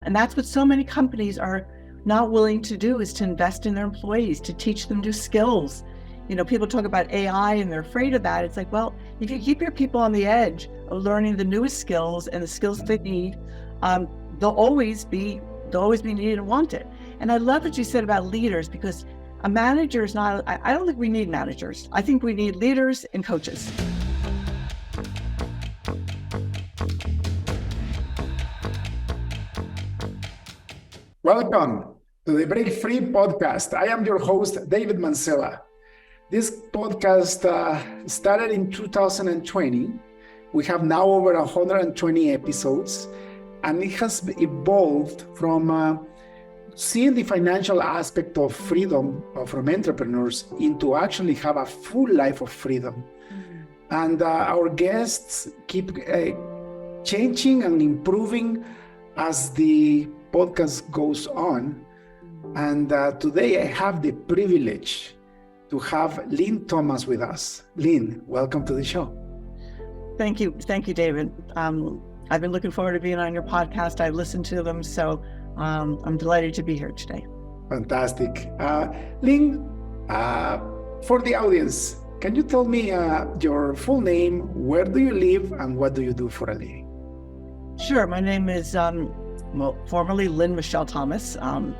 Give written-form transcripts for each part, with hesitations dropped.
And that's what so many companies are not willing to do, is to invest in their employees, to teach them new skills. People talk about AI and they're afraid of that. It's like, well, if you keep your people on the edge of learning the newest skills and the skills they need, they'll always be needed and wanted. And I love what you said about leaders, because a manager is not, I don't think we need managers. I think we need leaders and coaches. Welcome to the Break Free podcast. I am your host, David Mancella. This podcast started in 2020. We have now over 120 episodes, and it has evolved from seeing the financial aspect of freedom from entrepreneurs into actually have a full life of freedom. And our guests keep changing and improving as the podcast goes on. And today I have the privilege to have Lynn Thomas with us. Lynn, welcome to the show. Thank you, David. I've been looking forward to being on your podcast. I've listened to them, so I'm delighted to be here today. Fantastic. Lynn, for the audience, can you tell me your full name, where do you live, and what do you do for a living? Sure. My name is, formerly Lynn Michelle Thomas,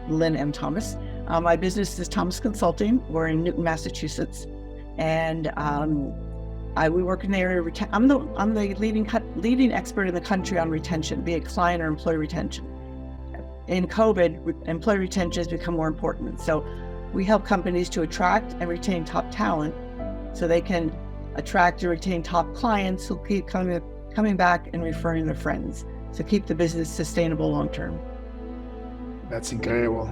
Lynn M. Thomas. My business is Thomas Consulting. We're in Newton, Massachusetts, and we work in the area of I'm the leading expert in the country on retention, be it client or employee retention. In COVID, employee retention has become more important. So we help companies to attract and retain top talent, so they can attract and retain top clients who keep coming back and referring their friends. So keep the business sustainable long term. That's incredible.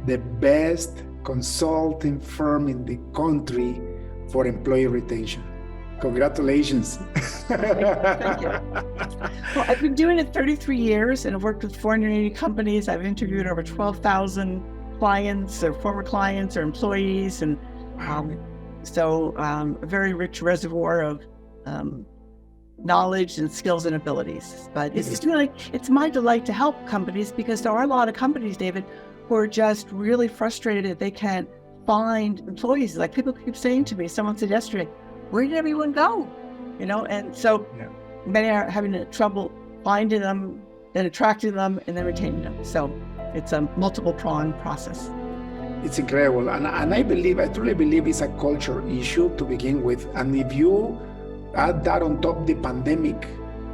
The best consulting firm in the country for employee retention. Congratulations. Thank you. Well, I've been doing it 33 years and I've worked with 480 companies. I've interviewed over 12,000 clients or former clients or employees. And a very rich reservoir of knowledge and skills and abilities. But it's my delight to help companies, because there are a lot of companies, David, who are just really frustrated that they can't find employees. Like people keep saying to me, someone said yesterday, where did everyone go? And so many are having trouble finding them, then attracting them, and then retaining them. So it's a multiple pronged process. It's incredible. And I truly believe it's a culture issue to begin with. And if you add that on top of the pandemic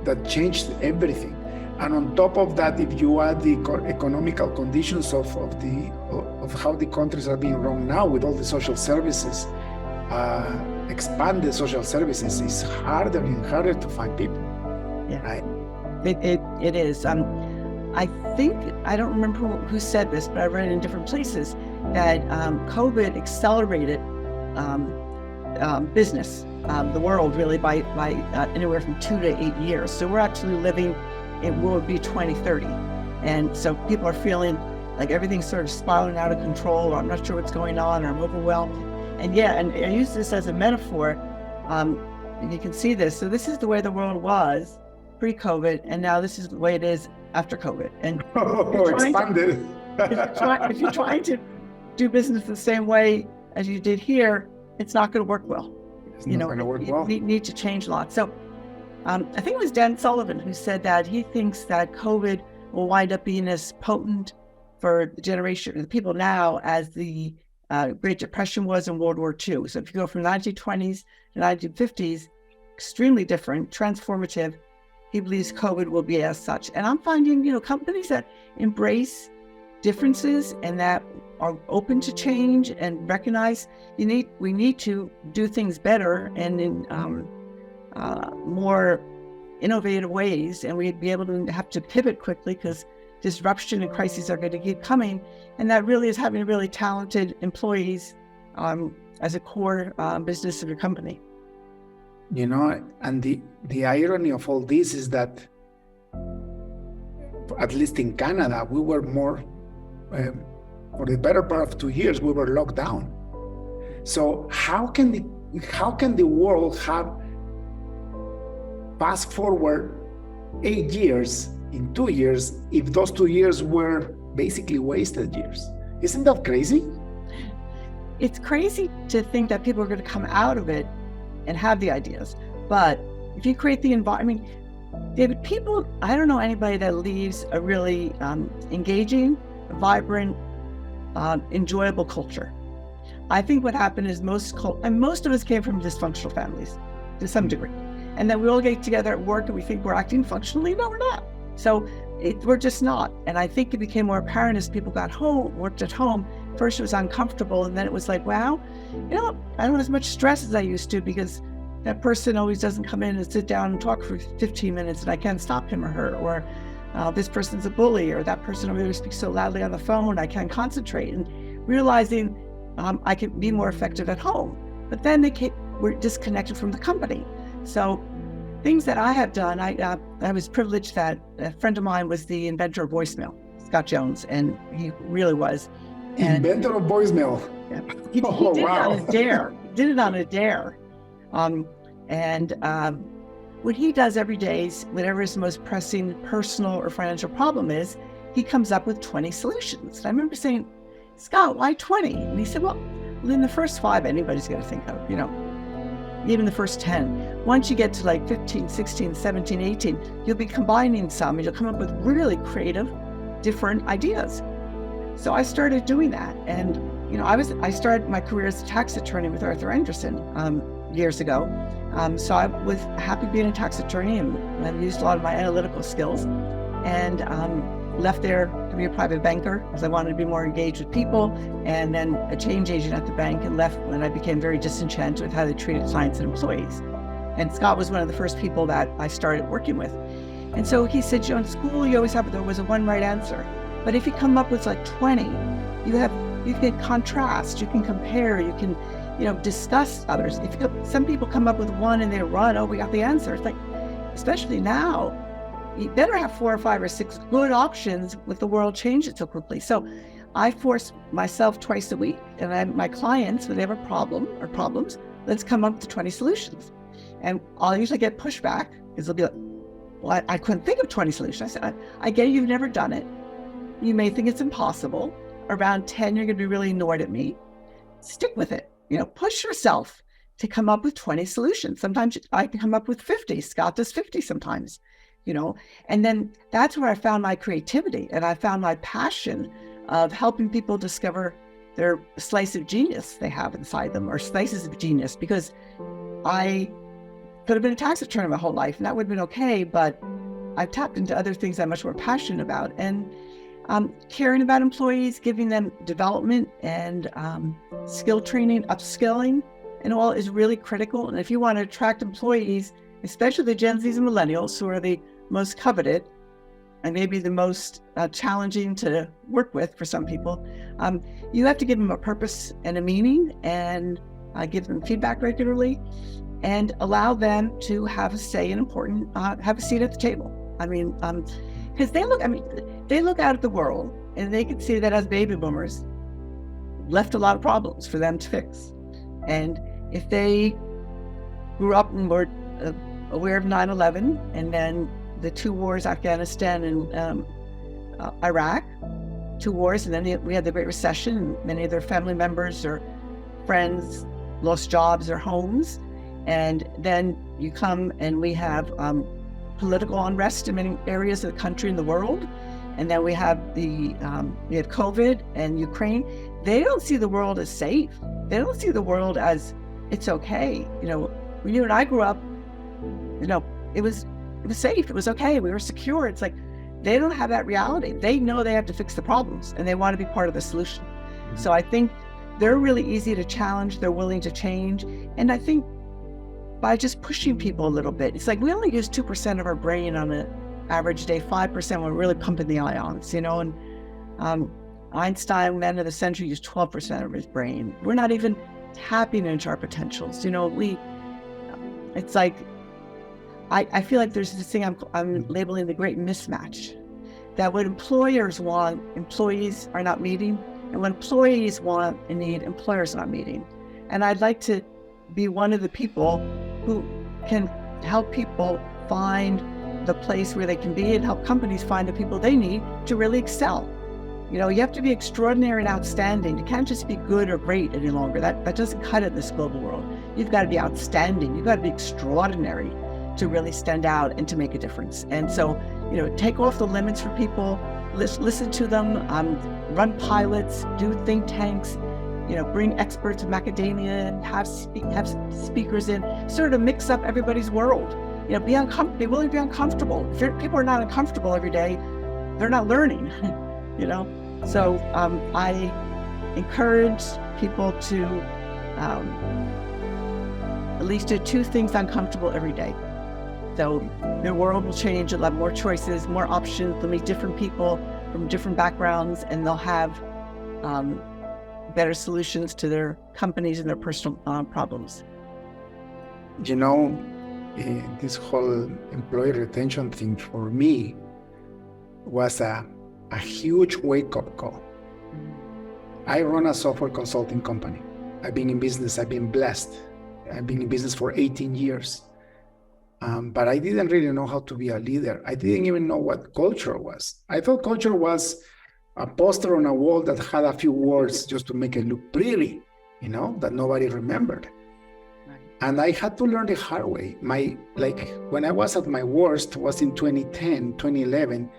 that changed everything, and on top of that, if you add the economical conditions of how the countries are being run now with all the social services, expanded social services, is harder and harder to find people. Yeah, right? It is. I think, I don't remember who said this, but I read it in different places, that COVID accelerated business, the world really, by anywhere from 2 to 8 years. So we're actually living in what would be 2030. And so people are feeling like everything's sort of spiraling out of control, or I'm not sure what's going on, or I'm overwhelmed. And I use this as a metaphor, and you can see this. So this is the way the world was pre-COVID, and now this is the way it is after COVID. And expanded. If you're trying to do business the same way as you did here, it's not going to work well. It's not going to work well. You need to change a lot. So I think it was Dan Sullivan who said that he thinks that COVID will wind up being as potent for the people now as the Great Depression was in World War II. So if you go from 1920s to 1950s, extremely different, transformative. He believes COVID will be as such. And I'm finding, companies that embrace differences and that are open to change and recognize we need to do things better and in more innovative ways, and we'd be able to have to pivot quickly because disruption and crises are going to keep coming. And that really is having really talented employees as a core business of your company. And the irony of all this is that, at least in Canada, we were more, for the better part of 2 years, we were locked down. So how can the world have fast forward 8 years in 2 years if those 2 years were basically wasted years? Isn't that crazy? It's crazy to think that people are going to come out of it and have the ideas. But if you create the environment, David, I don't know anybody that leaves a really engaging, vibrant, enjoyable culture. I think what happened is most of us came from dysfunctional families to some degree. And then we all get together at work and we think we're acting functionally. No, we're not. So we're just not. And I think it became more apparent as people got home, worked at home. First it was uncomfortable, and then it was like, wow, I don't have as much stress as I used to, because that person always doesn't come in and sit down and talk for 15 minutes and I can't stop him or her, or this person's a bully, or that person over there speaks so loudly on the phone I can't concentrate, and realizing I can be more effective at home. But then we're disconnected from the company. So things that I have done, I was privileged that a friend of mine was the inventor of voicemail, Scott Jones, and he really was. Inventor of voicemail. Yeah, he did it on a dare. He did it on a dare. What he does every day is whatever his most pressing personal or financial problem is, he comes up with 20 solutions. And I remember saying, Scott, why 20? And he said, well, in the first 5, anybody's going to think of, even the first 10. Once you get to like 15, 16, 17, 18, you'll be combining some and you'll come up with really creative, different ideas. So I started doing that. And, I started my career as a tax attorney with Arthur Anderson years ago. So I was happy being a tax attorney, and I've used a lot of my analytical skills, and left there to be a private banker because I wanted to be more engaged with people, and then a change agent at the bank, and left when I became very disenchanted with how they treated clients and employees. And Scott was one of the first people that I started working with. And so he said, in school you always have, there was a one right answer. But if you come up with like 20, you can contrast, you can compare, you can, discuss others. Some people come up with one and they run, oh, we got the answer. It's like, especially now, you better have 4 or 5 or 6 good options with the world changing so quickly. So I force myself twice a week, and my clients, when they have a problem or problems, let's come up with 20 solutions. And I'll usually get pushback because they'll be like, well, I couldn't think of 20 solutions. I said, I get you've never done it. You may think it's impossible. Around 10, you're going to be really annoyed at me. Stick with it. Push yourself to come up with 20 solutions. Sometimes I can come up with 50. Scott does 50 sometimes, And then that's where I found my creativity, and I found my passion of helping people discover their slice of genius they have inside them, or slices of genius, because I could have been a tax attorney my whole life, and that would have been okay, but I've tapped into other things I'm much more passionate about. And caring about employees, giving them development and skill training, upskilling, and all is really critical. And if you want to attract employees, especially the Gen Zs and millennials, who are the most coveted and maybe the most challenging to work with for some people, you have to give them a purpose and a meaning, and give them feedback regularly, and allow them to have a say in have a seat at the table. Because they look out at the world and they can see that as baby boomers left a lot of problems for them to fix. And if they grew up and were aware of 9/11 and then the 2 wars, Afghanistan and Iraq, 2 wars, and then we had the Great Recession, and many of their family members or friends lost jobs or homes. And then you come and we have political unrest in many areas of the country and the world. And then we have COVID and Ukraine. They don't see the world as safe. They don't see the world as it's okay. When you and I grew up, it was safe. It was okay. We were secure. It's like, they don't have that reality. They know they have to fix the problems and they want to be part of the solution. So I think they're really easy to challenge. They're willing to change. And I think by just pushing people a little bit, it's like we only use 2% of our brain on an average day, 5% we're really pumping the ions, and Einstein, man of the century, used 12% of his brain. We're not even tapping into our potentials. It's like, I feel like there's this thing I'm labeling the great mismatch, that what employers want, employees are not meeting, and what employees want and need, employers are not meeting. And I'd like to be one of the people who can help people find the place where they can be and help companies find the people they need to really excel. You know, you have to be extraordinary and outstanding. You can't just be good or great any longer. That doesn't cut it in this global world. You've got to be outstanding. You've got to be extraordinary to really stand out and to make a difference. And so, you know, take off the limits for people, listen to them, run pilots, do think tanks, you know, bring experts from academia and have speakers in, sort of mix up everybody's world. You know, be willing to be uncomfortable. If people are not uncomfortable every day, they're not learning, you know? So I encourage people to at least do 2 things uncomfortable every day. So their world will change. They'll have more choices, more options. They'll meet different people from different backgrounds, and they'll have better solutions to their companies and their personal problems. You know, this whole employee retention thing for me was a huge wake-up call. I run a software consulting company. I've been in business. I've been blessed. I've been in business for 18 years. But I didn't really know how to be a leader. I didn't even know what culture was. I thought culture was a poster on a wall that had a few words just to make it look pretty, you know, that nobody remembered. Right. And I had to learn the hard way. When I was at my worst was in 2010, 2011,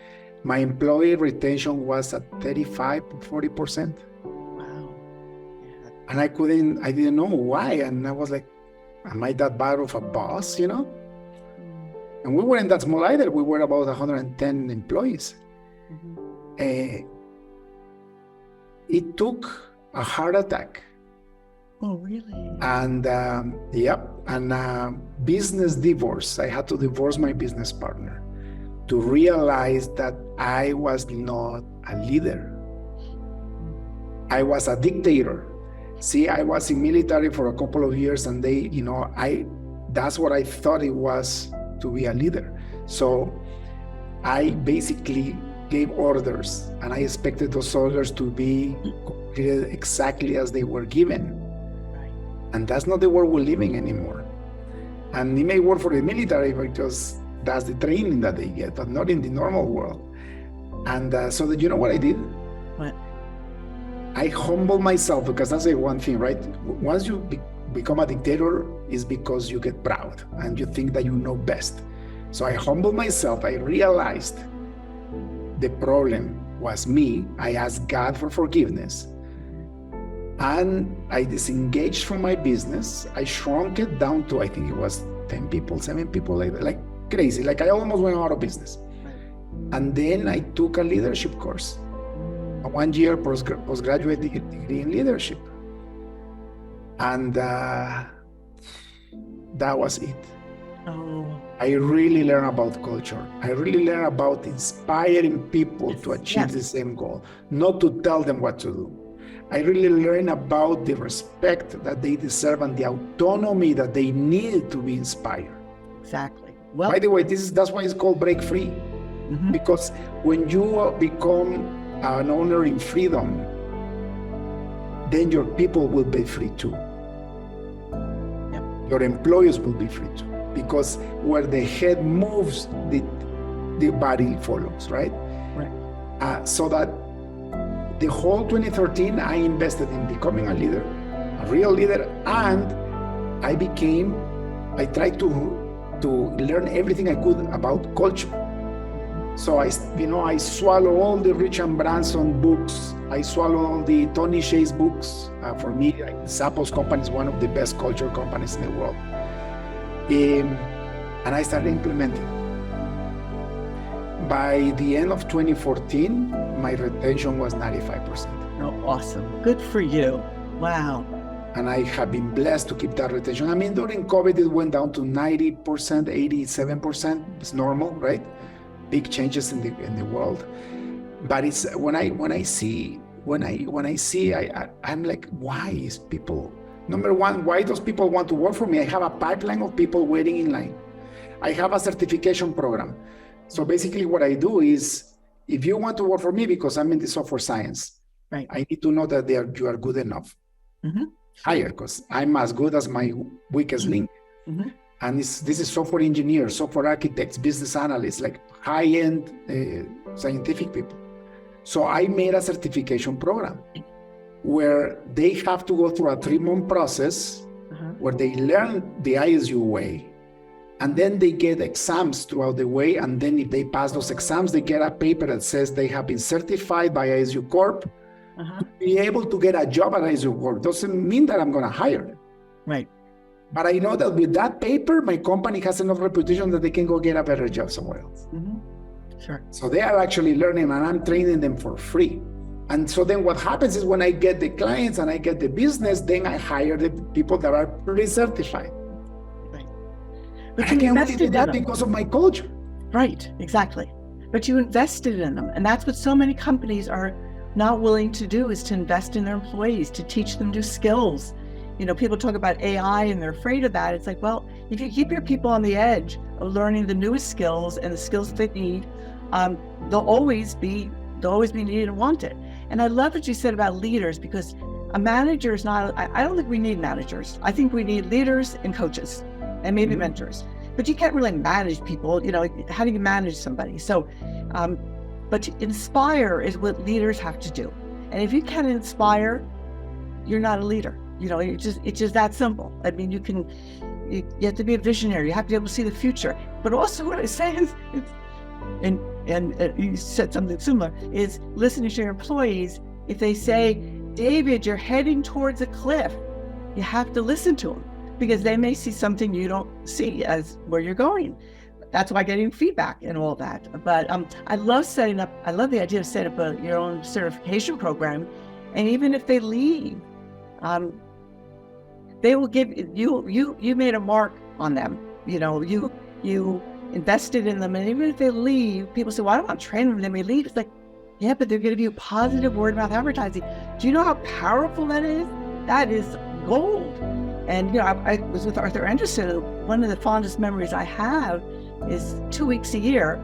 my employee retention was at 35, 40%. Wow. Yeah. And I didn't know why. And I was like, am I that bad of a boss, you know? And we weren't that small either. We were about 110 employees. Mm-hmm. It took a heart attack. Oh, really? And business divorce. I had to divorce my business partner to realize that I was not a leader. I was a dictator. See, I was in military for a couple of years, and that's what I thought it was to be a leader. So I basically gave orders, and I expected those orders to be completed exactly as they were given. Right. And that's not the world we're living anymore. And it may work for the military because that's the training that they get, but not in the normal world. And so that, you know what I did? What? I humbled myself, because that's the one thing, right? Once you become a dictator, is because you get proud and you think that you know best. So I humbled myself. I realized the problem was me. I asked God for forgiveness, and I disengaged from my business. I shrunk it down to, I think it was 10 people, 7 people, like crazy. Like I almost went out of business. And then I took a leadership course, a 1-year postgraduate degree in leadership. And that was it. Oh. I really learned about culture. I really learned about inspiring people to achieve the same goal, not to tell them what to do. I really learned about the respect that they deserve and the autonomy that they need to be inspired. Exactly. Well, by the way, that's why it's called break free. Mm-hmm. Because when you become an owner in freedom, then your people will be free too. Yep. Your employees will be free too. Because where the head moves, the body follows, right? Right. So that the whole 2013, I invested in becoming a leader, a real leader, and I tried to learn everything I could about culture. So I swallow all the Richard Branson books. I swallow all the Tony Hsieh's books. For me, Zappos company is one of the best culture companies in the world. And I started implementing. By the end of 2014, my retention was 95%. Oh, awesome. Good for you. Wow. And I have been blessed to keep that retention. I mean, during COVID, it went down to 90%, 87%. It's normal, right? Big changes in the world. But it's when I see, I'm like, why is people? Number one, why those people want to work for me? I have a pipeline of people waiting in line. I have a certification program. So basically what I do is, if you want to work for me, because I'm in the software science, right, I need to know that you are good enough. Mm-hmm. Higher, because I'm as good as my weakest link. Mm-hmm. and this is software engineers, software architects, business analysts, like high-end scientific people. So I made a certification program where they have to go through a 3-month process where they learn the ISU way, and then they get exams throughout the way. And then if they pass those exams, they get a paper that says they have been certified by ISU Corp to be able to get a job at ISU Corp. Doesn't mean that I'm going to hire them. Right. But I know that with that paper, my company has enough reputation that they can go get a better job somewhere else. Sure. So they are actually learning, and I'm training them for free. And so then what happens is when I get the clients and I get the business, then I hire the people that are pre-certified. Right. But I can only do that because of my culture. Right, exactly. But you invested in them. And that's what so many companies are not willing to do, is to invest in their employees, to teach them new skills. You know, people talk about AI and they're afraid of that. It's like, well, if you keep your people on the edge of learning the newest skills and the skills they need, they'll always be needed and wanted. And I love what you said about leaders, because a manager is not, I don't think we need managers. I think we need leaders and coaches and maybe mentors, but you can't really manage people. You know, how do you manage somebody? So, but to inspire is what leaders have to do. And if you can't inspire, you're not a leader. You know, it's just that simple. I mean, you have to be a visionary. You have to be able to see the future. But also what I say is, and you said something similar, is listening to your employees. If they say, David, you're heading towards a cliff, you have to listen to them, because they may see something you don't see as where you're going. That's why getting feedback and all that. But I love the idea of setting up your own certification program. And even if they leave, they will give you made a mark on them. You know, you invested in them, and even if they leave, people say, well, I don't want to train them, they may leave. It's like, yeah, but they're going to be a positive word of mouth advertising. Do you know how powerful that is? That is gold. And you know, I was with Arthur Anderson. One of the fondest memories I have is 2 weeks a year,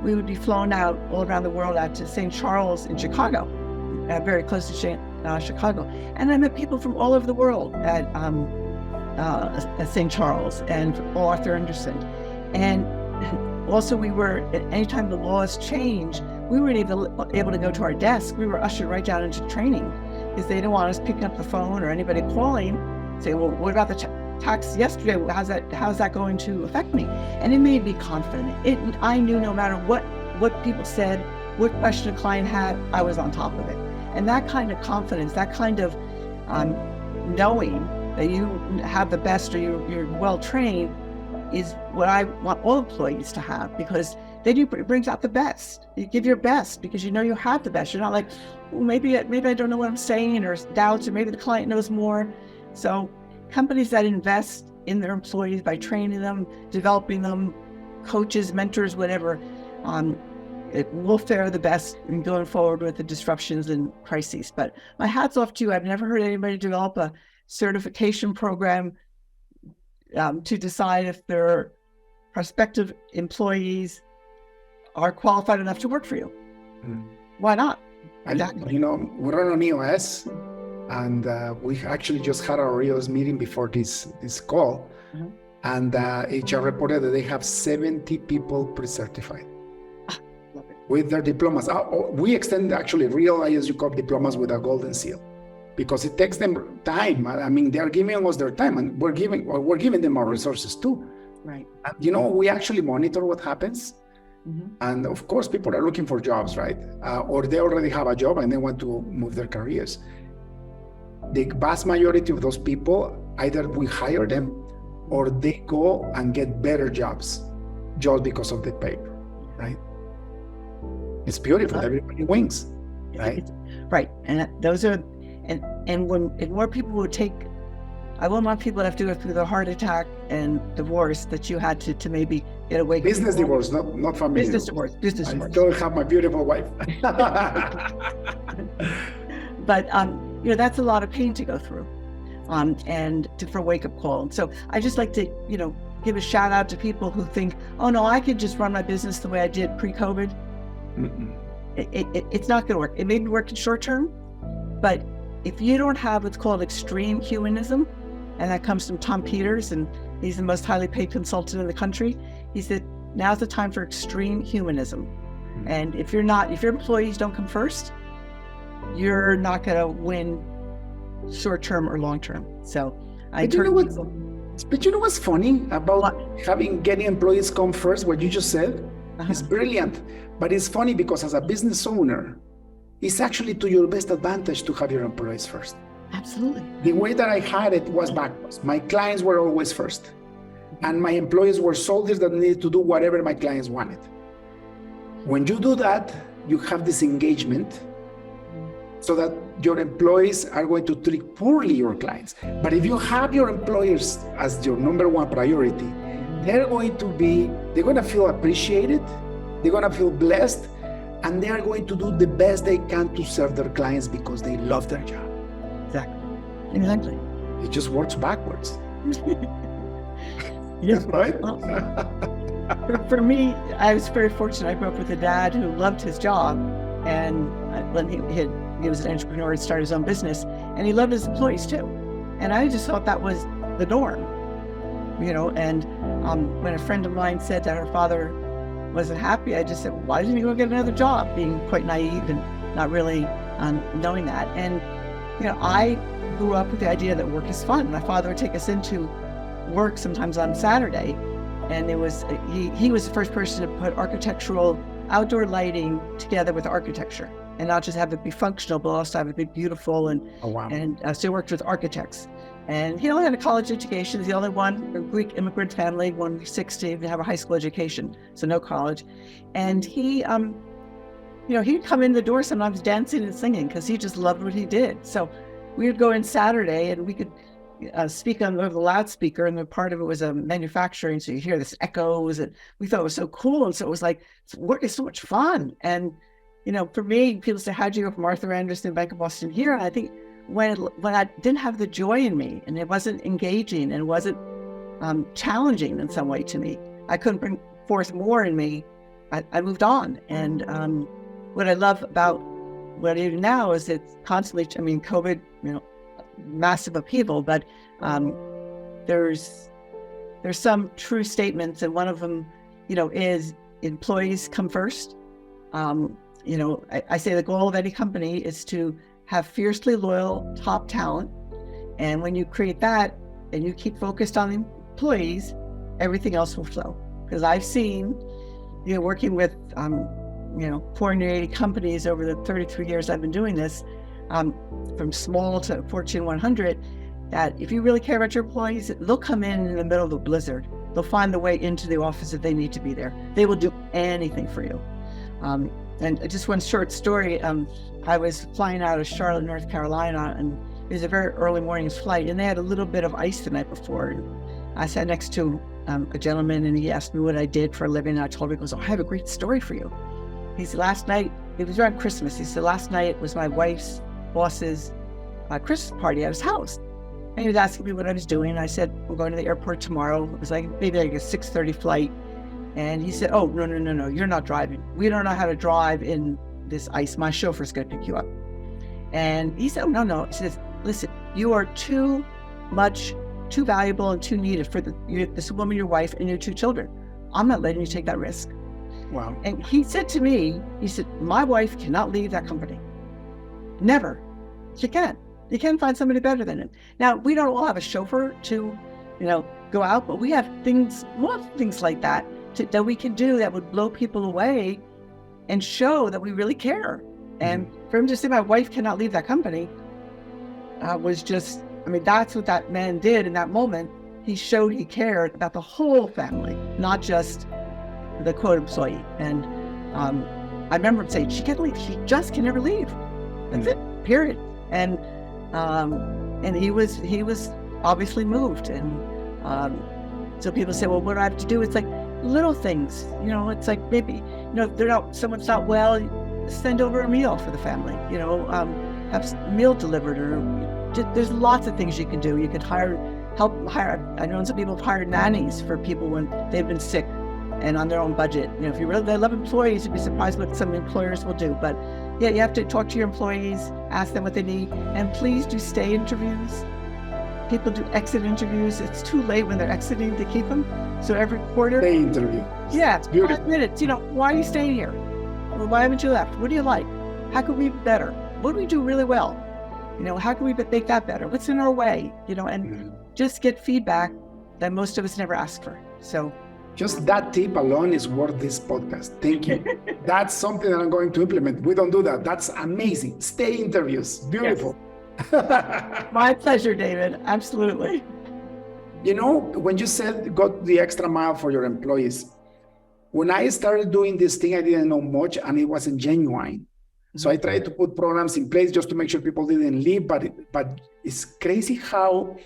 we would be flown out all around the world out to St. Charles in Chicago, very close to Chicago. And I met people from all over the world at St. Charles and all Arthur Anderson. And also we were, anytime the laws changed, we weren't even able to go to our desk. We were ushered right down into training, because they didn't want us picking up the phone or anybody calling, say, well, what about the tax yesterday? How's that going to affect me? And it made me confident. I knew no matter what people said, what question a client had, I was on top of it. And that kind of confidence, that kind of knowing that you have the best, or you're well trained, is what I want all employees to have, because it brings out the best. You give your best because you know you have the best. You're not like, well, maybe I don't know what I'm saying, or doubts, or maybe the client knows more. So companies that invest in their employees by training them, developing them, coaches, mentors, whatever, it will fare the best in going forward with the disruptions and crises. But my hat's off to you. I've never heard anybody develop a certification program to decide if their prospective employees are qualified enough to work for you. Why not? Exactly. You know, we run on EOS, and we actually just had our EOS meeting before this call, and HR reported that they have 70 people pre-certified with their diplomas. We extend actually real ISU Corp diplomas with a golden seal, because it takes them time. I mean, they are giving us their time, and we're giving them our resources too. Right. And, you know, we actually monitor what happens. And of course, people are looking for jobs, right? Or they already have a job and they want to move their careers. The vast majority of those people, either we hire them or they go and get better jobs just because of the paper, right? It's beautiful. Everybody wins, right? Right. And those are, and when more people would take, I wouldn't want people to have to go through the heart attack and divorce that you had to maybe get away. Business divorce, not family. Business divorce. I still have my beautiful wife. But you know, that's a lot of pain to go through, and for a wake-up call. And so I just like to, you know, give a shout out to people who think, oh no, I could just run my business the way I did pre-COVID. It's not going to work. It may work in short term, but if you don't have what's called extreme humanism, and that comes from Tom Peters and He's the most highly paid consultant in the country. He said, now's the time for extreme humanism. And if your employees don't come first, you're not going to win short-term or long-term. So But you know what's funny about getting employees come first? What you just said is brilliant. But it's funny because as a business owner, it's actually to your best advantage to have your employees first. Absolutely. The way that I had it was backwards. My clients were always first. And my employees were soldiers that needed to do whatever my clients wanted. When you do that, you have this engagement so that your employees are going to treat poorly your clients. But if you have your employers as your number one priority, they're going to feel appreciated, they're going to feel blessed, and they are going to do the best they can to serve their clients because they love their job. Exactly. It just works backwards. Yes. Right? Well, for me, I was very fortunate. I grew up with a dad who loved his job, and when he was an entrepreneur, he started his own business, and he loved his employees too. And I just thought that was the norm, and when a friend of mine said that her father wasn't happy, I just said, why didn't you go get another job? Being quite naive and not really knowing that. And, I grew up with the idea that work is fun. My father would take us into work sometimes on Saturday, and he was the first person to put architectural outdoor lighting together with architecture, and not just have it be functional, but also have it be beautiful. And so he worked with architects. And he only had a college education. He's the only one, a Greek immigrant family, one 60 to have a high school education, so no college. And he, he'd come in the door sometimes dancing and singing because he just loved what he did. So we would go in Saturday and we could speak over the loudspeaker, and the part of it was manufacturing, so you hear this echoes, and we thought it was so cool. And so it was like, work is so much fun. And for me, people say, how'd you go from Arthur Andersen Bank of Boston here? And I think when I didn't have the joy in me, and it wasn't engaging, and it wasn't challenging in some way to me, I couldn't bring forth more in me, I moved on. And what I love about what I do now is it's constantly, COVID, massive upheaval, but there's some true statements, and one of them, is employees come first. I say the goal of any company is to have fiercely loyal top talent, and when you create that and you keep focused on the employees, everything else will flow. Because I've seen, working with 480 companies over the 33 years I've been doing this, from small to Fortune 100, that if you really care about your employees, they'll come in the middle of a blizzard. They'll find the way into the office if they need to be there. They will do anything for you. And just one short story, I was flying out of Charlotte, North Carolina, and it was a very early morning flight, and they had a little bit of ice the night before. And I sat next to a gentleman, and he asked me what I did for a living, and I told him, he goes, I have a great story for you. He said, last night, it was around Christmas, he said, last night was my wife's boss's Christmas party at his house. And he was asking me what I was doing. I said, we're going to the airport tomorrow. It was maybe a 6:30 flight. And he said, oh, no, you're not driving. We don't know how to drive in this ice. My chauffeur's going to pick you up. And he said, oh, no. He says, listen, you are too valuable and too needed for this woman, your wife, and your 2 children. I'm not letting you take that risk. Wow. And he said to me, my wife cannot leave that company. Never. She can't. You can't find somebody better than him. Now, we don't all have a chauffeur to, go out, but we have things like that that we can do that would blow people away and show that we really care. And for him to say my wife cannot leave that company was just, that's what that man did in that moment. He showed he cared about the whole family, not just the quote employee. And I remember him saying, she can't leave. She just can never leave. That's it, period. And he was obviously moved. And so people say, well, what do I have to do? It's like little things, it's like maybe, someone's not well, send over a meal for the family, have a meal delivered, or there's lots of things you can do. You could help hire, I know some people have hired nannies for people when they've been sick and on their own budget. If you really love employees, you'd be surprised what some employers will do. But yeah, you have to talk to your employees, ask them what they need, and please do stay interviews. people do exit interviews. It's too late when they're exiting to keep them. So every quarter, The interview. yeah, It's beautiful. 5 minutes. Why are you staying here? Or why haven't you left? What do you like? How can we be better? What do we do really well? How can we make that better? What's in our way? And just get feedback that most of us never ask for. So just that tip alone is worth this podcast. Thank you. That's something that I'm going to implement. We don't do that. That's amazing. Stay interviews. Beautiful. Yes. My pleasure, David. Absolutely. When you said go the extra mile for your employees, when I started doing this thing, I didn't know much and it wasn't genuine. So I tried to put programs in place just to make sure people didn't leave, but it's crazy how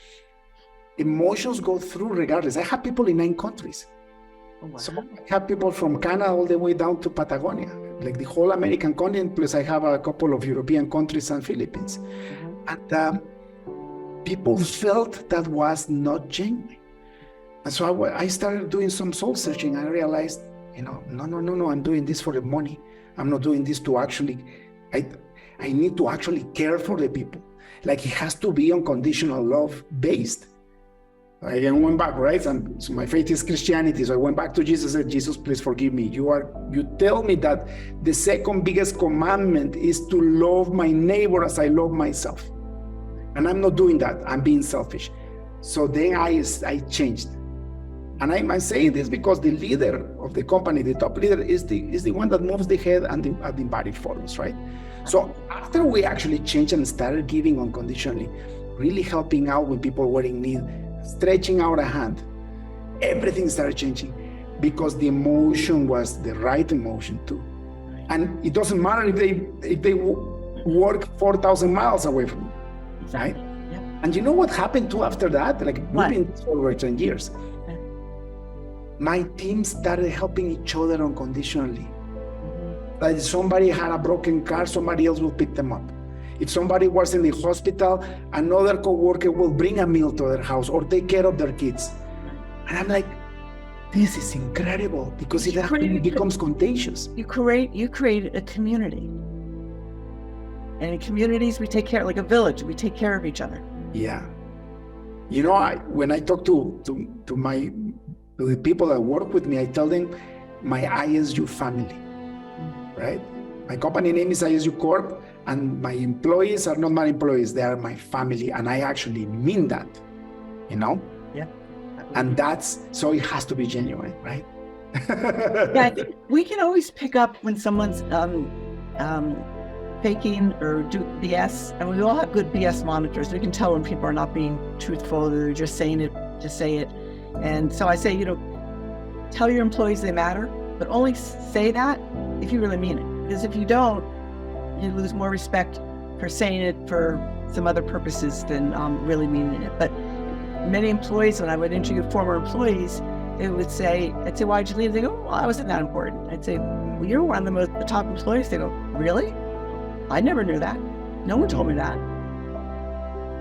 emotions go through regardless. I have people in 9 countries. Oh, wow. So I have people from Canada all the way down to Patagonia, like the whole American continent, plus I have a couple of European countries and Philippines. And people felt that was not genuine. And so I started doing some soul searching and I realized, no, I'm doing this for the money. I'm not doing this to actually, I need to actually care for the people. Like it has to be unconditional love based. I went back, right? And so my faith is Christianity. So I went back to Jesus and said, Jesus, please forgive me. You tell me that the second biggest commandment is to love my neighbor as I love myself. And I'm not doing that. I'm being selfish. So then I changed. And I'm saying this because the leader of the company, the top leader, is the one that moves the head and the body follows, right? So after we actually changed and started giving unconditionally, really helping out when people were in need, stretching out a hand, everything started changing because the emotion was the right emotion too. And it doesn't matter if they work 4,000 miles away from you, right? Yeah. And you know what happened too after that? Like we've been for over 10 years. My team started helping each other unconditionally. Like if somebody had a broken car, somebody else will pick them up. If somebody was in the hospital, another coworker will bring a meal to their house or take care of their kids. And I'm like, this is incredible because it actually becomes contagious. You create a community. And in communities, we take care, like a village, we take care of each other. Yeah. When I talk to the people that work with me, I tell them my ISU family, right? My company name is ISU Corp, and my employees are not my employees, they are my family, and I actually mean that, Yeah. And so it has to be genuine, right? Yeah, I think we can always pick up when someone's faking or do BS, and we all have good BS monitors. We can tell when people are not being truthful, they're just saying it, just say it. And so I say, tell your employees they matter, but only say that if you really mean it. Because if you don't, you lose more respect for saying it for some other purposes than really meaning it. But many employees, when I would interview former employees, I'd say, why'd you leave? They go, well, I wasn't that important. I'd say, well, you're one of the top employees. They go, really? I never knew that. No one told me that.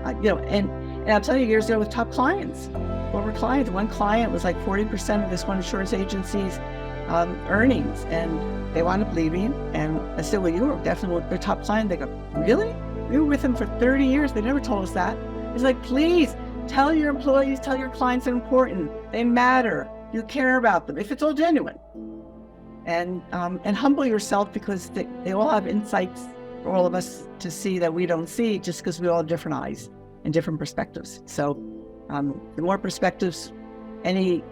And I'll tell you, years ago with top clients, former clients, one client was like 40% of this one insurance agency's earnings, and they wound up leaving. And I said, well, you were definitely their top client. They go, really? We were with them for 30 years. They never told us that. It's like, please tell your employees, tell your clients they're important. They matter. You care about them if it's all genuine. And humble yourself because they all have insights for all of us to see that we don't see just because we all have different eyes and different perspectives. So the more perspectives any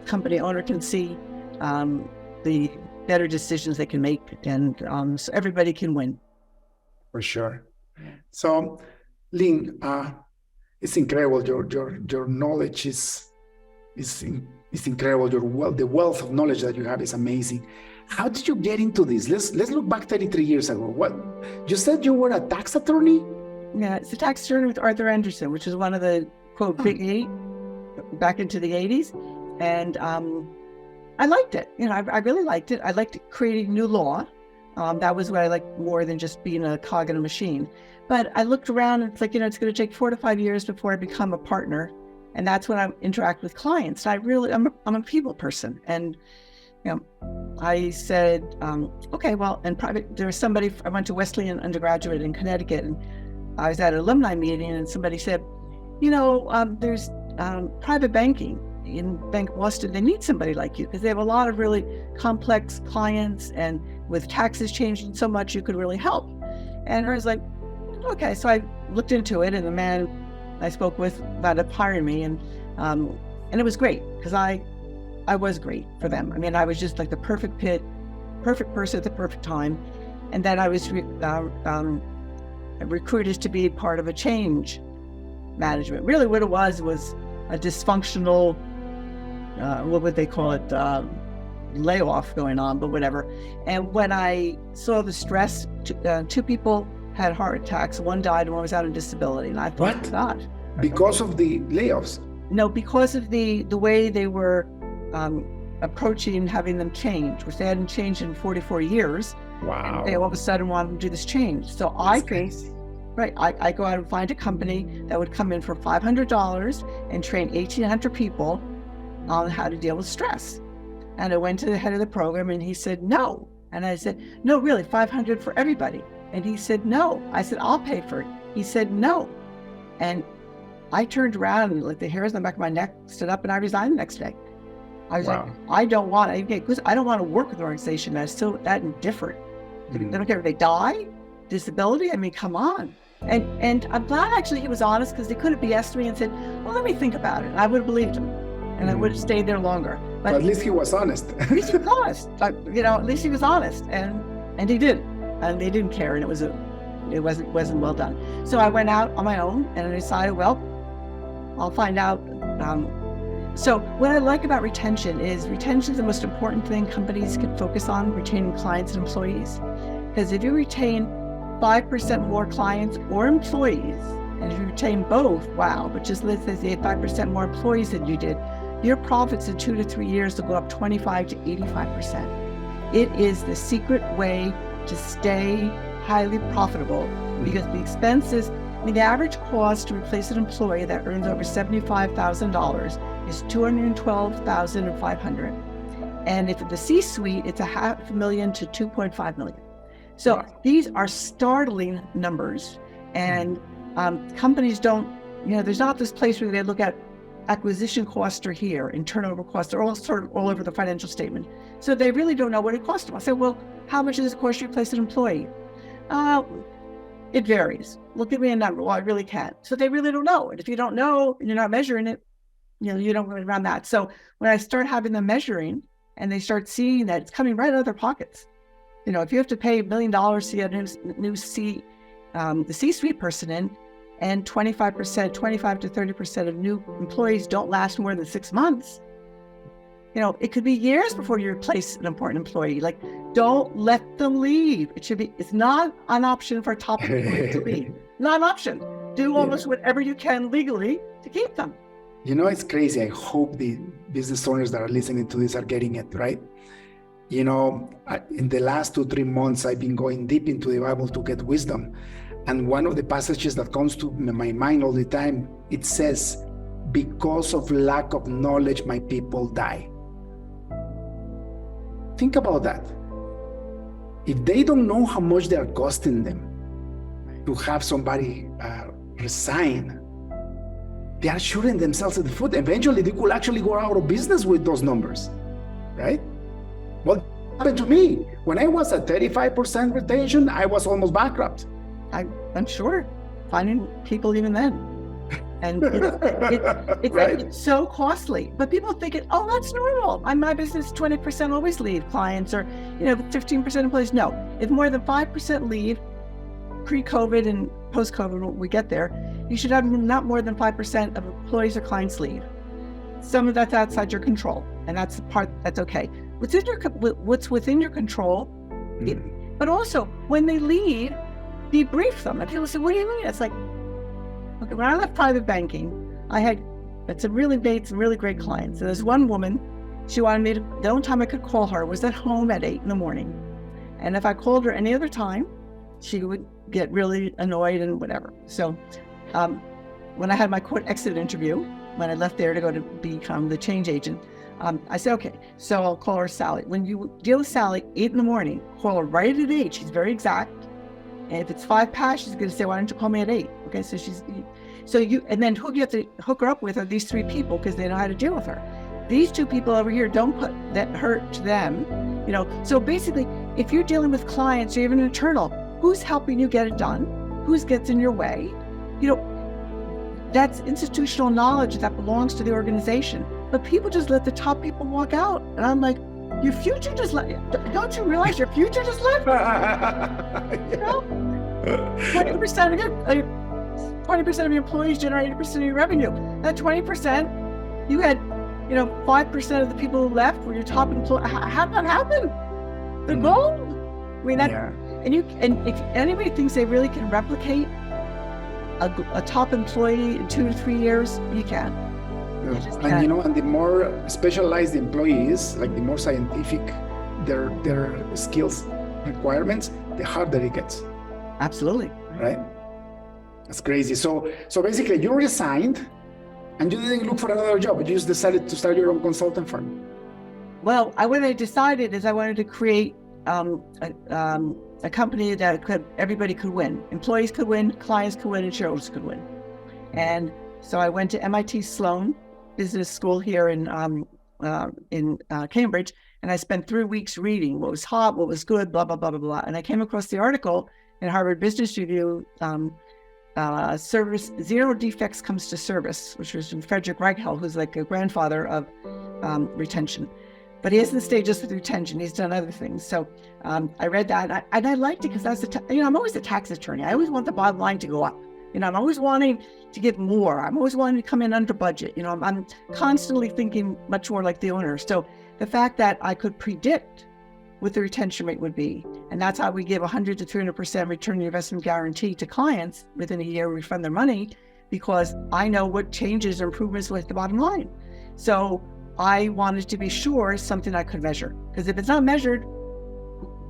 company owner can see, the better decisions they can make, and so everybody can win. For sure. So, Lynn, it's incredible. Your knowledge is incredible. The wealth of knowledge that you have is amazing. How did you get into this? Let's look back 33 years ago. What you said you were a tax attorney? Yeah, it's a tax attorney with Arthur Andersen, which is one of the quote big 8 back into the 80s, and I liked it. I really liked it. I liked creating new law. That was what I liked more than just being a cog in a machine. But I looked around and it's like, it's going to take 4 to 5 years before I become a partner. And that's when I interact with clients. I'm a people person. And, I said, okay, well, in private, there was somebody, I went to Wesleyan undergraduate in Connecticut, and I was at an alumni meeting and somebody said, there's private banking in Bank of Boston. They need somebody like you because they have a lot of really complex clients, and with taxes changing so much, you could really help. And I was like, okay. So I looked into it, and the man I spoke with wound up hiring me, and it was great because I was great for them. I mean, I was just like the perfect fit, perfect person at the perfect time. And then I was recruited to be part of a change management. Really what it was a dysfunctional, what would they call it, layoff going on, but whatever. And when I saw the stress, two people had heart attacks, one died and one was out on disability. And I thought, What? God. Because of the layoffs? No, because of the way they were approaching having them change, which they hadn't changed in 44 years. Wow. They all of a sudden wanted to do this change. So I think, right, I go out and find a company that would come in for $500 and train 1,800 people on how to deal with stress. And I went to the head of the program and he said, no. And I said, no, really, $500 for everybody. And he said, no. I said, I'll pay for it. He said, no. And I turned around and like the hairs on the back of my neck stood up, and I resigned the next day. I was like, I don't want to work with an organization that's so that indifferent. They don't care if they die, disability. I mean, come on. And I'm glad actually he was honest, because he could have BS'd me and said, well, let me think about it. And I would have believed him, and I would have stayed there longer. But at least he was honest. At least he was honest. At least he was honest, and he did, and they didn't care, and it wasn't well done. So I went out on my own, and I decided, well, I'll find out. So what I like about retention is the most important thing companies can focus on, retaining clients and employees. Because if you retain 5% more clients or employees, and if you retain both, wow, but just let's say 5% more employees than you did, your profits in 2 to 3 years will go up 25 to 85%. It is the secret way to stay highly profitable, because the expenses, the average cost to replace an employee that earns over $75,000 is $212,500. And if the C-suite, it's $500,000 to $2.5 million. So these are startling numbers, and companies don't, there's not this place where they look at acquisition costs are here and turnover costs are all sort of all over the financial statement. So they really don't know what it costs them. I say, well, how much does it cost you to replace an employee? It varies. Look at me a number. Well, I really can't. So they really don't know. And if you don't know and you're not measuring it, you don't really run that. So when I start having them measuring and they start seeing that it's coming right out of their pockets, if you have to pay $1 million to get a new the C-suite person in, and 25 to 30% of new employees don't last more than 6 months, it could be years before you replace an important employee. Like, don't let them leave. It's not an option for a top employee to leave. Not an option. Do almost whatever you can legally to keep them. It's crazy. I hope the business owners that are listening to this are getting it, right? In the last 2-3 months, I've been going deep into the Bible to get wisdom. And one of the passages that comes to my mind all the time, it says, because of lack of knowledge, my people die. Think about that. If they don't know how much they are costing them to have somebody resign, they are shooting themselves in the foot. Eventually, they could actually go out of business with those numbers, right? What happened to me? When I was at 35% retention, I was almost bankrupt. I'm sure, finding people even then. And it's right. It's so costly. But people think, that's normal. My business, 20% always leave clients, or 15% employees. No, if more than 5% leave, pre-COVID and post-COVID, when we get there, you should have not more than 5% of employees or clients leave. Some of that's outside your control, and that's the part that's okay. What's within your control, but also when they leave, debrief them. And people say, what do you mean? It's like, okay, when I left private banking, I had made some really great clients. So there's one woman, she wanted me to, the only time I could call her was at home at 8 a.m. And if I called her any other time, she would get really annoyed and whatever. So when I had my court exit interview, when I left there to go to become the change agent, I said, okay, so I'll call her Sally. When you deal with Sally, 8 a.m, call her right at 8. She's very exact. And if it's 5 past, she's going to say, why don't you call me at 8? Okay, And then who you have to hook her up with are these 3 people because they know how to deal with her. These 2 people over here don't put that hurt to them, So basically, if you're dealing with clients, or even internal, who's helping you get it done? Who gets in your way? That's institutional knowledge that belongs to the organization. But people just let the top people walk out. And I'm like, your future just left. Don't you realize your future just left? 20% of your employees generate 80% of your revenue. That 20%, you had 5% of the people who left were your top employees. How'd that happen? They're gone. I mean, and if anybody thinks they really can replicate a top employee in 2 to 3 years, you can. And the more specialized the employee is, like the more scientific their skills requirements, the harder it gets. Absolutely. Right? That's crazy. So basically you resigned and you didn't look for another job. You just decided to start your own consulting firm. Well, what I decided is I wanted to create a company that everybody could win. Employees could win, clients could win, and shareholders could win. And so I went to MIT Sloan Business School here in Cambridge, and I spent 3 weeks reading what was hot, what was good, blah, blah, blah, blah, blah. And I came across the article in Harvard Business Review, Service Zero Defects Comes to Service, which was from Frederick Reichheld, who's like a grandfather of retention. But he hasn't stayed just with retention. He's done other things. So I read that, and I liked it because I'm always a tax attorney. I always want the bottom line to go up. I'm always wanting to get more. I'm always wanting to come in under budget. I'm constantly thinking much more like the owner. So the fact that I could predict what the retention rate would be, and that's how we give 100 to 300% return on investment guarantee to clients within a year, refund their money, because I know what changes or improvements with the bottom line. So I wanted to be sure it's something I could measure, because if it's not measured,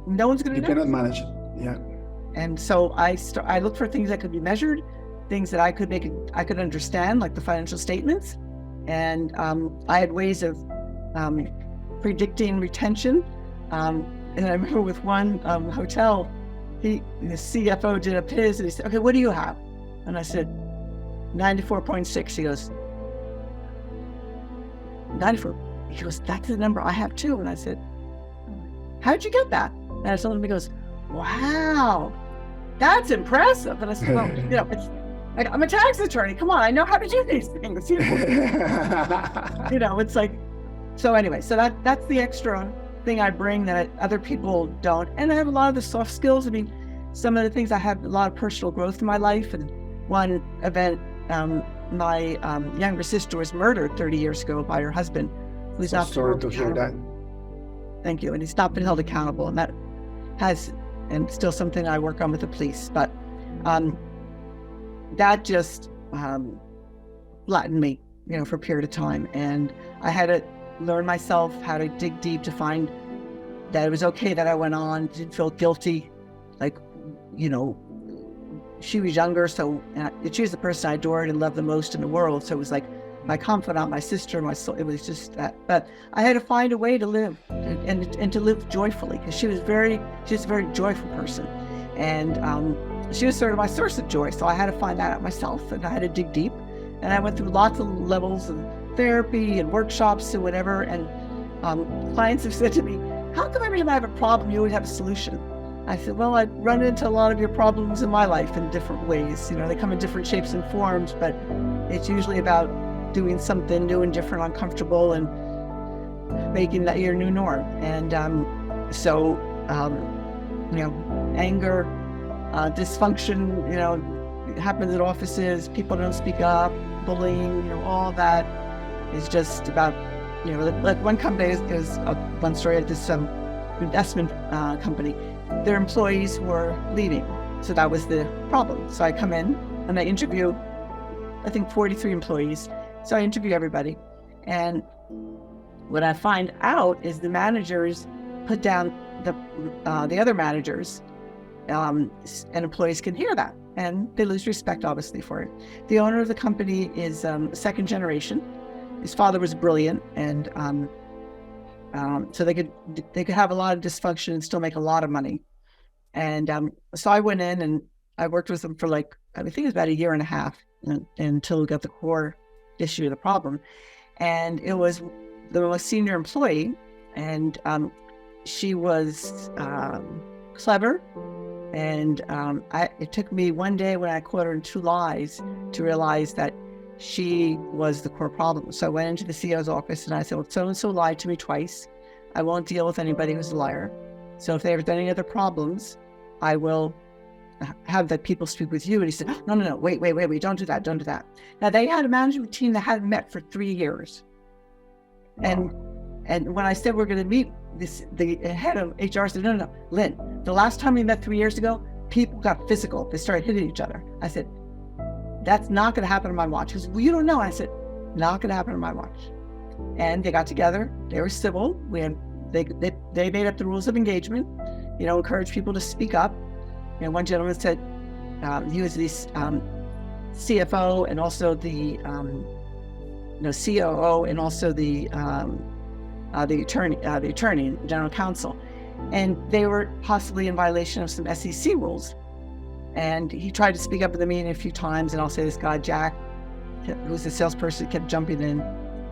no one's going to know. You cannot manage it. Yeah. And so I looked for things that could be measured, things that I could understand, like the financial statements. And I had ways of predicting retention. And I remember with one hotel, the CFO did a PIS, and he said, "Okay, what do you have?" And I said, 94.6. He goes, 94. He goes, "That's the number I have too." And I said, "How'd you get that?" And I told him, he goes, "Wow, that's impressive." And I said, "Well, it's like, I'm a tax attorney. Come on, I know how to do these things." It's like, so anyway, so that's the extra thing I bring that other people don't. And I have a lot of the soft skills. I mean, some of the things, I have a lot of personal growth in my life. And one event, my younger sister was murdered 30 years ago by her husband, who's not sorry to hear that. Thank you. And he's not been held accountable. And that and still something I work on with the police. But that just flattened me, for a period of time. And I had to learn myself how to dig deep to find that it was okay that I went on, didn't feel guilty. Like, she was younger, so she was the person I adored and loved the most in the world. So it was like my confidant, my sister, my soul. It was just that. But I had to find a way to live and to live joyfully, because she's a very joyful person. And she was sort of my source of joy. So I had to find that out myself, and I had to dig deep. And I went through lots of levels of therapy and workshops and whatever. And clients have said to me, "How come every time I have a problem, you always have a solution?" I said, "Well, I run into a lot of your problems in my life in different ways. They come in different shapes and forms, but it's usually about doing something new and different, uncomfortable, and making that your new norm." And anger, dysfunction, it happens at offices, people don't speak up, bullying, all that is just about, like one company is one story at this investment company. Their employees were leaving, so that was the problem. So I come in and I interview, I think 43 employees. So I interview everybody, and what I find out is the managers put down the other managers, and employees can hear that, and they lose respect, obviously, for it. The owner of the company is second generation. His father was brilliant, and so they could have a lot of dysfunction and still make a lot of money. And so I went in and I worked with them for I think it was about a year and a half until we got the core issue of the problem. And it was the most senior employee, and she was clever. And it took me one day when I caught her in 2 lies to realize that she was the core problem. So I went into the CEO's office and I said, well, so-and-so lied to me twice. I won't deal with anybody who's a liar. So if they have any other problems, I will have the people speak with you. And he said, no, wait, don't do that. Now they had a management team that hadn't met for 3 years. Wow. And when I said we're going to meet, the head of HR said, no, Lynn, the last time we met 3 years ago, people got physical. They started hitting each other. I said, that's not going to happen on my watch. He said, well, you don't know. I said, not going to happen on my watch. And they got together. They were civil. They made up the rules of engagement, encouraged people to speak up. One gentleman said he was the CFO and also the COO and also the attorney, general counsel, and they were possibly in violation of some SEC rules. And he tried to speak up in the meeting a few times, and I'll say this guy, Jack, who's the salesperson, kept jumping in.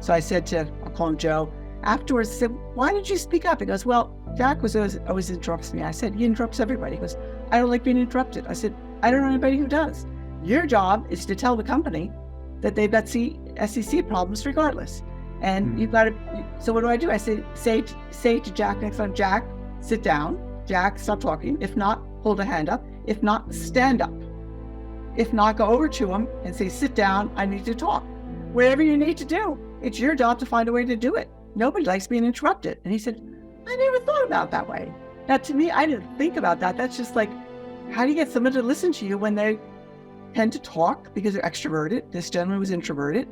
So I said I'll call him Joe, afterwards, I said, why did you speak up? He goes, well, Jack always interrupts me. I said, he interrupts everybody. He goes, I don't like being interrupted. I said, I don't know anybody who does. Your job is to tell the company that they've got SEC problems regardless. And you've got to, so what do? I say to Jack next time, Jack, sit down. Jack, stop talking. If not, hold a hand up. If not, stand up. If not, go over to him and say, sit down, I need to talk. Whatever you need to do, it's your job to find a way to do it. Nobody likes being interrupted. And he said, I never thought about it that way. Now, to me, I didn't think about that. That's just how do you get someone to listen to you when they tend to talk because they're extroverted? This gentleman was introverted.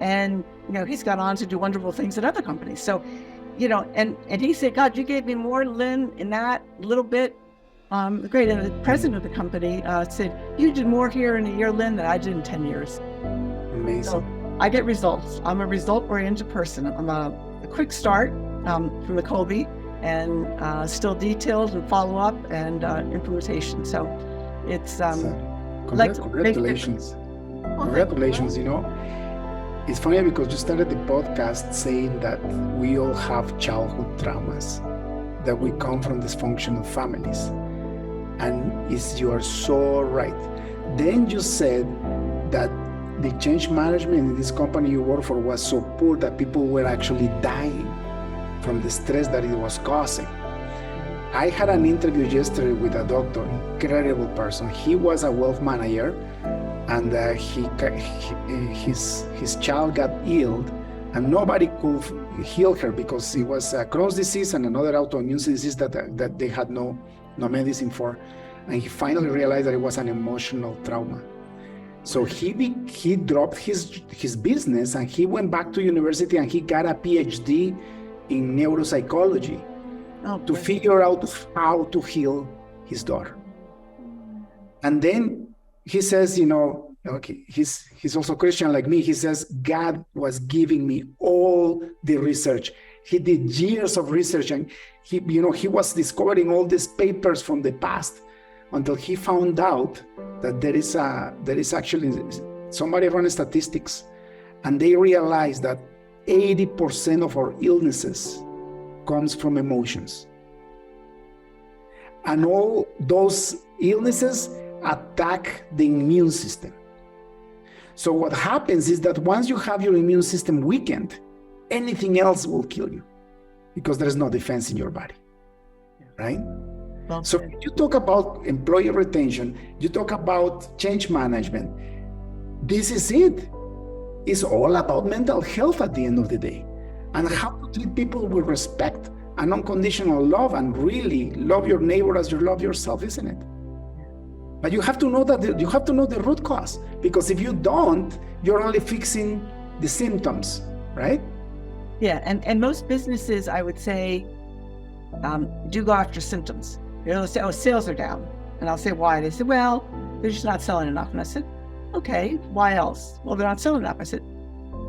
And, he's gone on to do wonderful things at other companies. So, and he said, God, you gave me more, Lynn, in that little bit. Great. And the president of the company said, you did more here in a year, Lynn, than I did in 10 years. Amazing. So I get results. I'm a result-oriented person. I'm a quick start from the Colby and still detailed and follow-up and implementation. So it's congratulations. Congratulations, It's funny because you started the podcast saying that we all have childhood traumas, that we come from dysfunctional families. And you are so right. Then you said that the change management in this company you work for was so poor that people were actually dying from the stress that it was causing. I had an interview yesterday with a doctor, incredible person. He was a wealth manager, and his child got ill, and nobody could heal her because it was Crohn's disease and another autoimmune disease that they had no medicine for. And he finally realized that it was an emotional trauma. So he dropped his business and he went back to university and he got a PhD in neuropsychology to figure out how to heal his daughter. And then he says, okay, he's also Christian like me. He says, God was giving me all the research. He did years of research, and he was discovering all these papers from the past until he found out that there is actually, somebody ran statistics, and they realized that 80% of our illnesses comes from emotions. And all those illnesses attack the immune system. So what happens is that once you have your immune system weakened, anything else will kill you because there's no defense in your body, right? Well, so you talk about employee retention, you talk about change management. This is it. It's all about mental health at the end of the day, and how to treat people with respect and unconditional love, and really love your neighbor as you love yourself, isn't it? But you have to know that you have to know the root cause, because if you don't, you're only fixing the symptoms, right? Yeah, and most businesses, I would say, do go after symptoms. They'll say, oh, sales are down. And I'll say, why? They say, well, they're just not selling enough. And I said, okay, why else? Well, they're not selling enough. I said,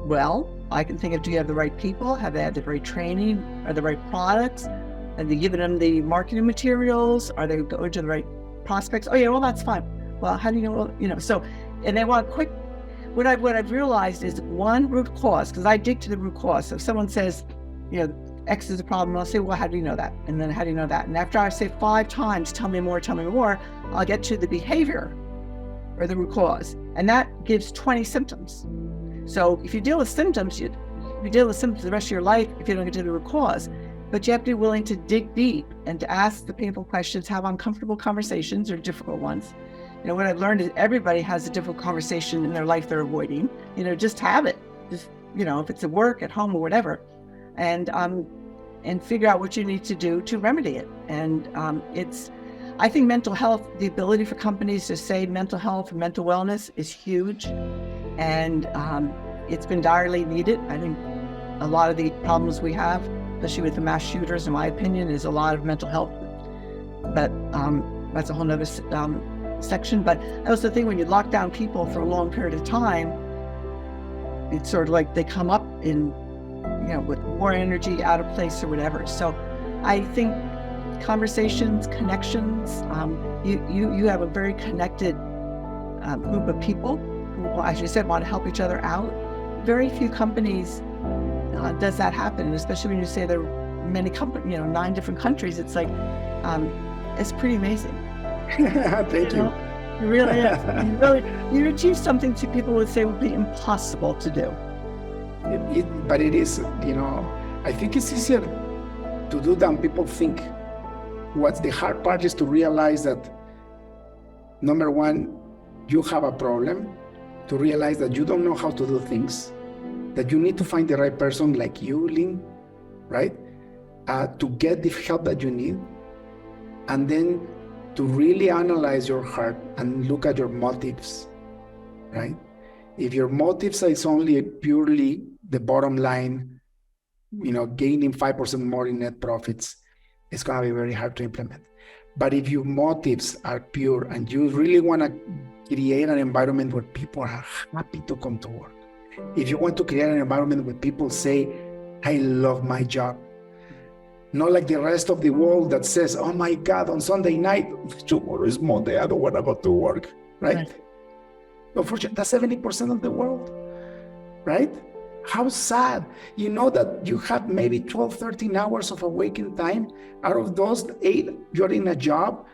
well, I can think of, do you have the right people? Have they had the right training? Are the right products? Are they giving them the marketing materials? Are they going to the right prospects? Oh yeah, well, that's fine. well, how do you know? Well, so, and they want quick. What I've realized is one root cause, because I dig to the root cause. So if someone says, X is a problem, I'll say, well, how do you know that? And then how do you know that? And after I say 5 times, tell me more, I'll get to the behavior or the root cause. And that gives 20 symptoms. So if you deal with symptoms, you deal with symptoms the rest of your life if you don't get to the root cause. But you have to be willing to dig deep and to ask the painful questions, have uncomfortable conversations or difficult ones. What I've learned is everybody has a difficult conversation in their life they're avoiding. Just have it. Just, if it's at work, at home, or whatever. And figure out what you need to do to remedy it. And I think mental health, the ability for companies to say mental health and mental wellness is huge. And it's been direly needed. I think a lot of the problems we have, especially with the mass shooters, in my opinion, is a lot of mental health. But that's a whole nother section. But I also think when you lock down people for a long period of time, it's sort of like they come up in, with more energy, out of place or whatever. So I think conversations, connections, you have a very connected group of people who, as you said, want to help each other out. Very few companies does that happen, and especially when you say there are many companies, 9 different countries. It's like, it's pretty amazing. Thank you. It really is. You achieve something that people would say would be impossible to do. But it is, I think it's easier to do than people think. What's the hard part is to realize that, number one, you have a problem, to realize that you don't know how to do things, that you need to find the right person like you, Lynn, right? To get the help that you need, and then to really analyze your heart and look at your motives, right? If your motives is only purely the bottom line, gaining 5% more in net profits, it's going to be very hard to implement. But if your motives are pure and you really want to create an environment where people are happy to come to work, if you want to create an environment where people say, I love my job, not like the rest of the world that says, oh my God, on Sunday night, tomorrow is Monday, I don't want to go to work, right? Unfortunately, that's 70% of the world, right? How sad. You know that you have maybe 12, 13 hours of awakened time. Out of those 8, you're in a job.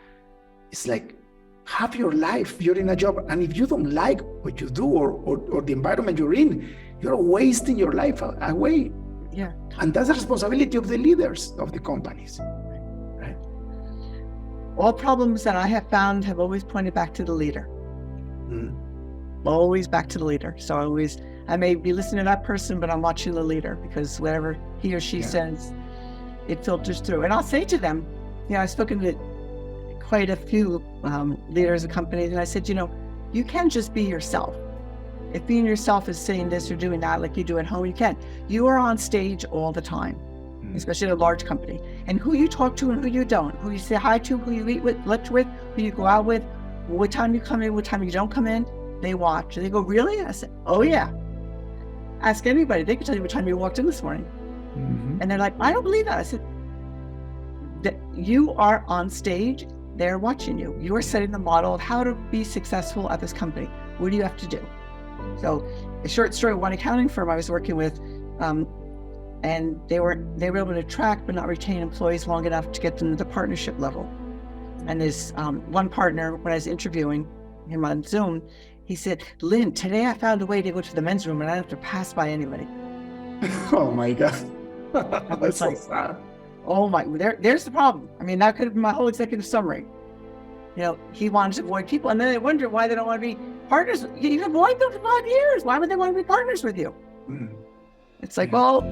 It's like half your life you're in a job. And if you don't like what you do or the environment you're in, you're wasting your life away. Yeah. And that's the responsibility of the leaders of the companies, right? All problems that I have found have always pointed back to the leader. Always back to the leader. So I may be listening to that person, but I'm watching the leader, because whatever he or she says, it filters through. And I'll say to them, I've spoken to quite a few leaders of companies, and I said, you can just be yourself. If being yourself is saying this or doing that like you do at home, you can. You are on stage all the time, especially in a large company. And who you talk to and who you don't, who you say hi to, who you eat with, lunch with, who you go out with, what time you come in, what time you don't come in, they watch. And they go, really? I said, oh yeah. Ask anybody. They can tell you what time you walked in this morning. And they're like, I don't believe that. I said, that you are on stage, they're watching you. You are setting the model of how to be successful at this company. What do you have to do? So a short story, one accounting firm I was working with, and they were able to attract but not retain employees long enough to get them to the partnership level. And this one partner, when I was interviewing him on Zoom, he said, Lynn, today I found a way to go to the men's room and I don't have to pass by anybody. Oh my God. That's so sad. Oh my, there's the problem. I mean, that could have been my whole executive summary. He wanted to avoid people, and then they wonder why they don't want to be partners. You've avoided them for 5 years. Why would they want to be partners with you? It's like, well,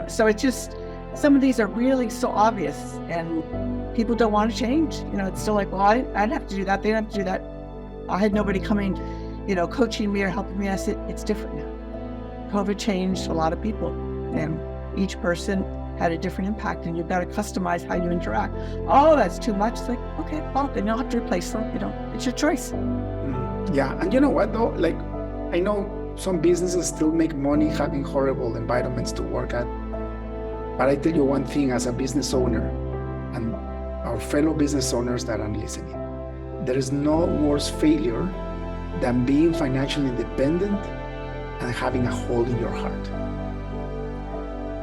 so it's just, some of these are really so obvious, and people don't want to change. It's still like, well, I'd have to do that. They don't have to do that. I had nobody coming, coaching me or helping me. I said, it's different now. COVID changed a lot of people, and each person had a different impact, and you've got to customize how you interact. Oh, that's too much. It's like, okay, well, then you'll have to replace them. It's your choice. Yeah, and you know what though? Like, I know some businesses still make money having horrible environments to work at. But I tell you one thing, as a business owner, and our fellow business owners that are listening, there is no worse failure than being financially independent and having a hole in your heart.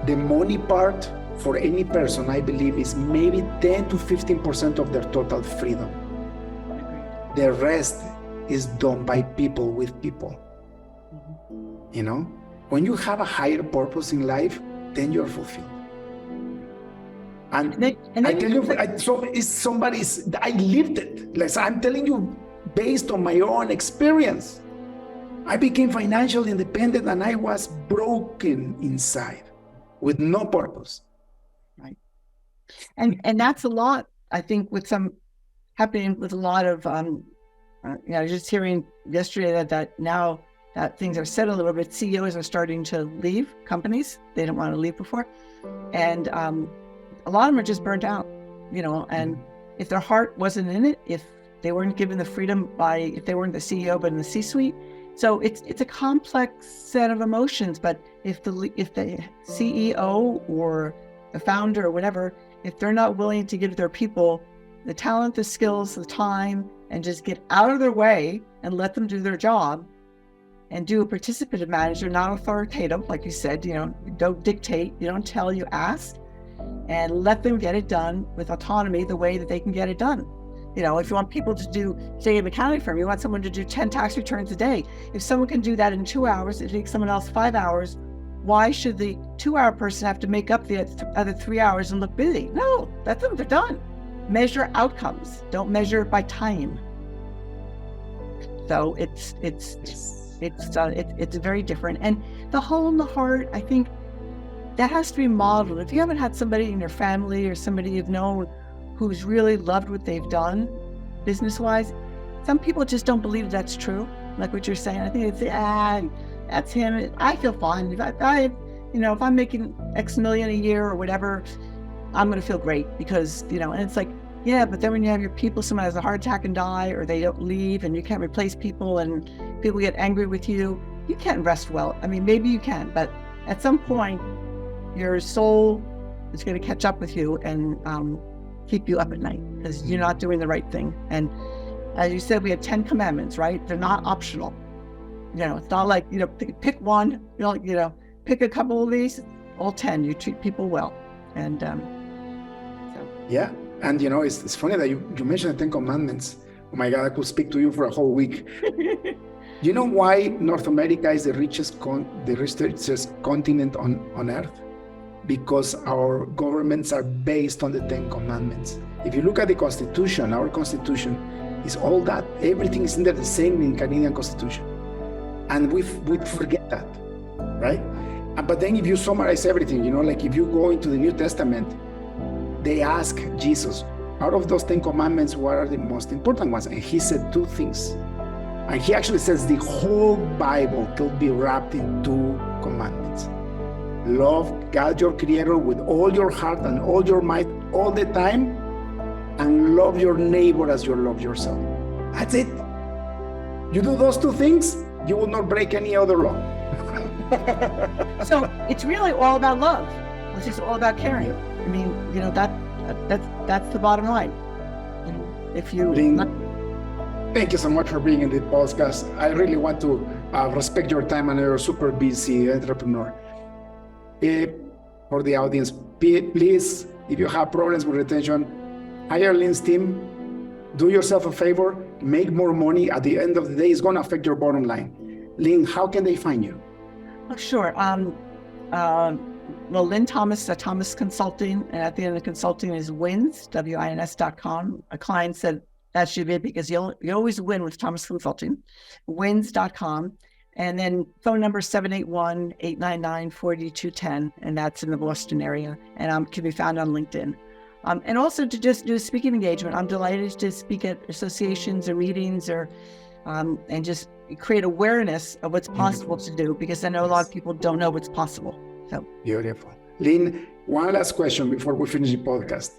The money part for any person, I believe, is maybe 10 to 15% of their total freedom. The rest is done by people with people. You know, when you have a higher purpose in life, then you're fulfilled. And I tell you, I lived it. Like I'm telling you, based on my own experience, I became financially independent and I was broken inside with no purpose. Right. And that's a lot, I think, with some happening with a lot of, just hearing yesterday that now that things are settled a little bit, CEOs are starting to leave companies. They didn't want to leave before. And a lot of them are just burnt out, and if their heart wasn't in it, if they weren't given the freedom if they weren't the CEO, but in the C-suite. So it's a complex set of emotions, but if the CEO or the founder or whatever, if they're not willing to give their people the talent, the skills, the time, and just get out of their way and let them do their job and do a participative manager, not authoritative, like you said, don't dictate, you don't tell, you ask, and let them get it done with autonomy the way that they can get it done. If you want people to do, say, an accounting firm, you want someone to do 10 tax returns a day. If someone can do that in 2 hours, it takes someone else 5 hours. Why should the 2-hour person have to make up the other 3 hours and look busy? No, let them, they're done. Measure outcomes. Don't measure by time. So it's very different. And the hole in the heart, I think that has to be modeled. If you haven't had somebody in your family or somebody you've known who's really loved what they've done business-wise, some people just don't believe that's true. Like what you're saying, I think it's, that's him. I feel fine. If I'm making X million a year or whatever, I'm going to feel great because, and it's like, yeah, but then when you have your people, someone has a heart attack and die, or they don't leave and you can't replace people and people get angry with you, you can't rest well. I mean, maybe you can, but at some point, your soul is going to catch up with you and keep you up at night because you're not doing the right thing. And as you said, we have 10 commandments, right? They're not optional. It's not like, pick one, pick a couple of these, all 10, you treat people well. And so. Yeah. And it's funny that you mentioned the 10 commandments. Oh my God, I could speak to you for a whole week. You know why North America is the richest continent on earth? Because our governments are based on the 10 commandments. If you look at the Constitution, our Constitution is all that. Everything is in there the same in Canadian Constitution. And we forget that, right? But then if you summarize everything, like if you go into the New Testament, they ask Jesus, out of those 10 commandments, what are the most important ones? And he said 2 things. And he actually says the whole Bible could be wrapped in 2 commandments. Love God, your creator, with all your heart and all your might, all the time, and love your neighbor as you love yourself. That's it. You do those 2 things, you will not break any other law. So it's really all about love. It's just all about caring. I mean, that's the bottom line. And if you... Thank you so much for being in the podcast. I really want to respect your time, and you're a super busy entrepreneur. For the audience, please, if you have problems with retention, hire Lynn's team. Do yourself a favor, make more money. At the end of the day, it's going to affect your bottom line. Lynn, how can they find you? Oh, sure. Lynn Thomas, Thomas Consulting, and at the end of the consulting is wins, wins.com. A client said that should be it because you always win with Thomas Consulting, wins.com. And then phone number 781-899-4210, and that's in the Boston area, and can be found on LinkedIn. And also to just do a speaking engagement. I'm delighted to speak at associations or meetings and just create awareness of what's possible to do, because I know a lot of people don't know what's possible. So beautiful. Lynn, one last question before we finish the podcast.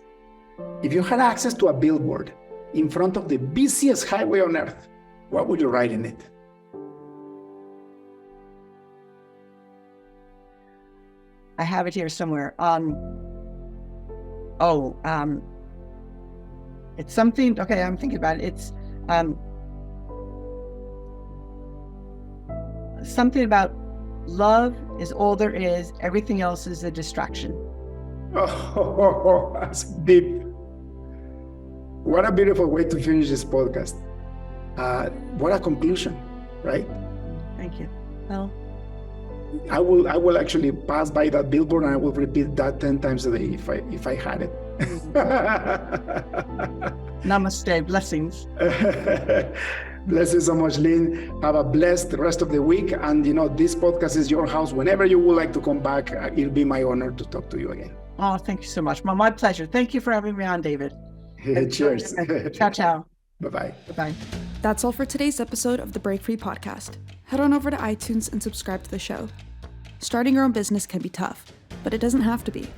If you had access to a billboard in front of the busiest highway on earth, what would you write in it? I have it here somewhere. It's something, okay, I'm thinking about it. It's Something about love is all there is. Everything else is a distraction. Oh, that's deep. What a beautiful way to finish this podcast. What a conclusion, right? Thank you. Well, I will actually pass by that billboard and I will repeat that 10 times a day if I had it. namaste, blessings. Bless you so much, Lynn. Have a blessed rest of the week. And this podcast is your house. Whenever you would like to come back, it'll be my honor to talk to you again. Oh, thank you so much. My pleasure. Thank you for having me on, David. Cheers. Ciao, ciao. Bye-bye. Bye-bye. That's all for today's episode of the Break Free Podcast. Head on over to iTunes and subscribe to the show. Starting your own business can be tough, but it doesn't have to be.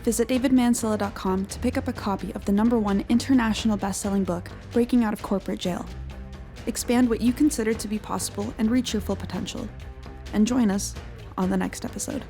Visit davidmansilla.com to pick up a copy of the #1 international best-selling book, Breaking Out of Corporate Jail. Expand what you consider to be possible and reach your full potential. And join us on the next episode.